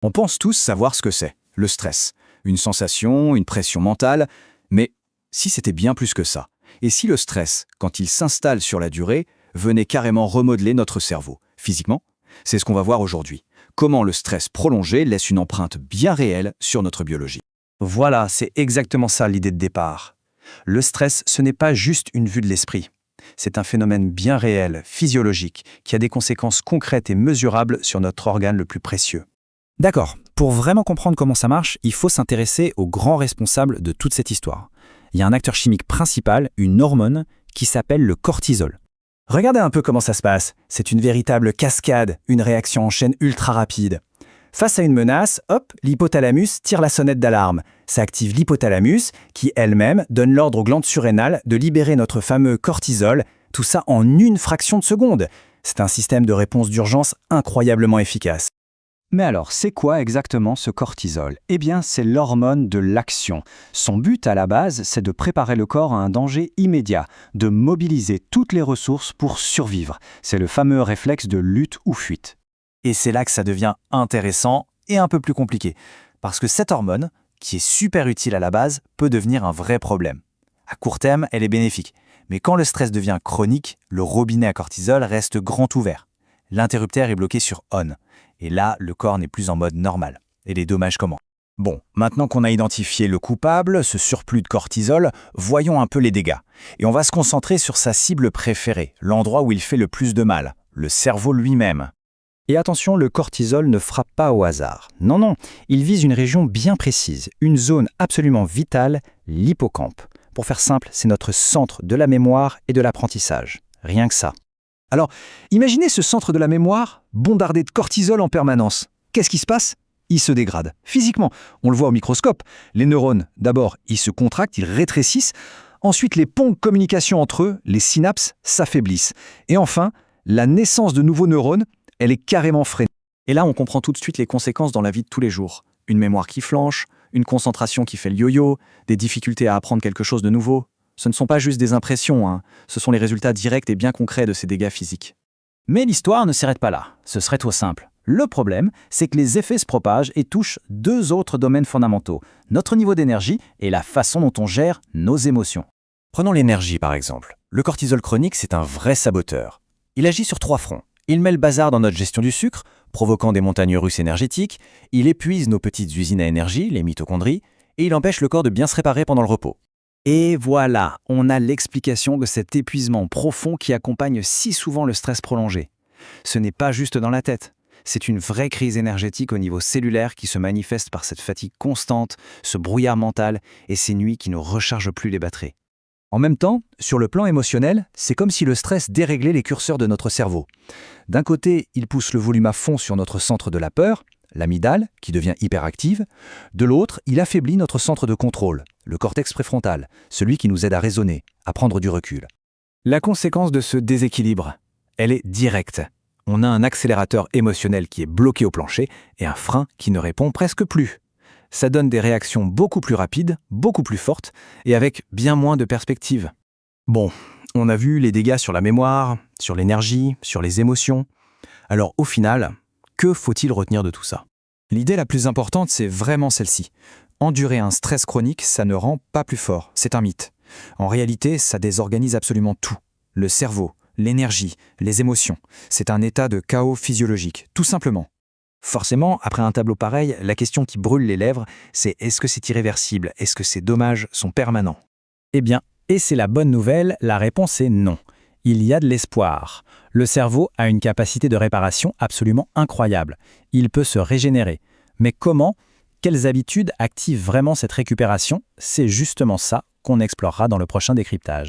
On pense tous savoir ce que c'est, le stress. Une sensation, une pression mentale. Mais si c'était bien plus que ça? Et si le stress, quand il s'installe sur la durée, venait carrément remodeler notre cerveau, physiquement? C'est ce qu'on va voir aujourd'hui. Comment le stress prolongé laisse une empreinte bien réelle sur notre biologie. Voilà, c'est exactement ça l'idée de départ. Le stress, ce n'est pas juste une vue de l'esprit. C'est un phénomène bien réel, physiologique, qui a des conséquences concrètes et mesurables sur notre organe le plus précieux. D'accord, pour vraiment comprendre comment ça marche, il faut s'intéresser aux grands responsables de toute cette histoire. Il y a un acteur chimique principal, une hormone, qui s'appelle le cortisol. Regardez un peu comment ça se passe. C'est une véritable cascade, une réaction en chaîne ultra rapide. Face à une menace, hop, l'hypothalamus tire la sonnette d'alarme. Ça active l'hypothalamus, qui elle-même donne l'ordre aux glandes surrénales de libérer notre fameux cortisol, tout ça en une fraction de seconde. C'est un système de réponse d'urgence incroyablement efficace. Mais alors, c'est quoi exactement ce cortisol? Eh bien, c'est l'hormone de l'action. Son but à la base, c'est de préparer le corps à un danger immédiat, de mobiliser toutes les ressources pour survivre. C'est le fameux réflexe de lutte ou fuite. Et c'est là que ça devient intéressant et un peu plus compliqué. Parce que cette hormone, qui est super utile à la base, peut devenir un vrai problème. À court terme, elle est bénéfique. Mais quand le stress devient chronique, le robinet à cortisol reste grand ouvert. L'interrupteur est bloqué sur on. Et là, le corps n'est plus en mode normal. Et les dommages comment? Bon, maintenant qu'on a identifié le coupable, ce surplus de cortisol, voyons un peu les dégâts. Et on va se concentrer sur sa cible préférée, l'endroit où il fait le plus de mal, le cerveau lui-même. Et attention, le cortisol ne frappe pas au hasard. Non, non, il vise une région bien précise, une zone absolument vitale, l'hippocampe. Pour faire simple, c'est notre centre de la mémoire et de l'apprentissage. Rien que ça. Alors, imaginez ce centre de la mémoire bombardé de cortisol en permanence. Qu'est-ce qui se passe? Il se dégrade. Physiquement, on le voit au microscope. Les neurones, d'abord, ils se contractent, ils rétrécissent. Ensuite, les ponts de communication entre eux, les synapses, s'affaiblissent. Et enfin, la naissance de nouveaux neurones, elle est carrément freinée. Et là, on comprend tout de suite les conséquences dans la vie de tous les jours. Une mémoire qui flanche, une concentration qui fait le yo-yo, des difficultés à apprendre quelque chose de nouveau. Ce ne sont pas juste des impressions, hein. Ce sont les résultats directs et bien concrets de ces dégâts physiques. Mais l'histoire ne s'arrête pas là. Ce serait trop simple. Le problème, c'est que les effets se propagent et touchent deux autres domaines fondamentaux, notre niveau d'énergie et la façon dont on gère nos émotions. Prenons l'énergie par exemple. Le cortisol chronique, c'est un vrai saboteur. Il agit sur 3 fronts. Il met le bazar dans notre gestion du sucre, provoquant des montagnes russes énergétiques, il épuise nos petites usines à énergie, les mitochondries, et il empêche le corps de bien se réparer pendant le repos. Et voilà, on a l'explication de cet épuisement profond qui accompagne si souvent le stress prolongé. Ce n'est pas juste dans la tête, c'est une vraie crise énergétique au niveau cellulaire qui se manifeste par cette fatigue constante, ce brouillard mental et ces nuits qui ne rechargent plus les batteries. En même temps, sur le plan émotionnel, c'est comme si le stress déréglait les curseurs de notre cerveau. D'un côté, il pousse le volume à fond sur notre centre de la peur, l'amygdale, qui devient hyperactive. De l'autre, il affaiblit notre centre de contrôle, le cortex préfrontal, celui qui nous aide à raisonner, à prendre du recul. La conséquence de ce déséquilibre, elle est directe. On a un accélérateur émotionnel qui est bloqué au plancher et un frein qui ne répond presque plus. Ça donne des réactions beaucoup plus rapides, beaucoup plus fortes et avec bien moins de perspective. Bon, on a vu les dégâts sur la mémoire, sur l'énergie, sur les émotions. Alors au final, que faut-il retenir de tout ça? L'idée la plus importante, c'est vraiment celle-ci. Endurer un stress chronique, ça ne rend pas plus fort, c'est un mythe. En réalité, ça désorganise absolument tout. Le cerveau, l'énergie, les émotions. C'est un état de chaos physiologique, tout simplement. Forcément, après un tableau pareil, la question qui brûle les lèvres, c'est est-ce que c'est irréversible? Est-ce que ces dommages sont permanents? Eh bien, et c'est la bonne nouvelle, la réponse est non. Il y a de l'espoir. Le cerveau a une capacité de réparation absolument incroyable. Il peut se régénérer. Mais comment? Quelles habitudes activent vraiment cette récupération? C'est justement ça qu'on explorera dans le prochain décryptage.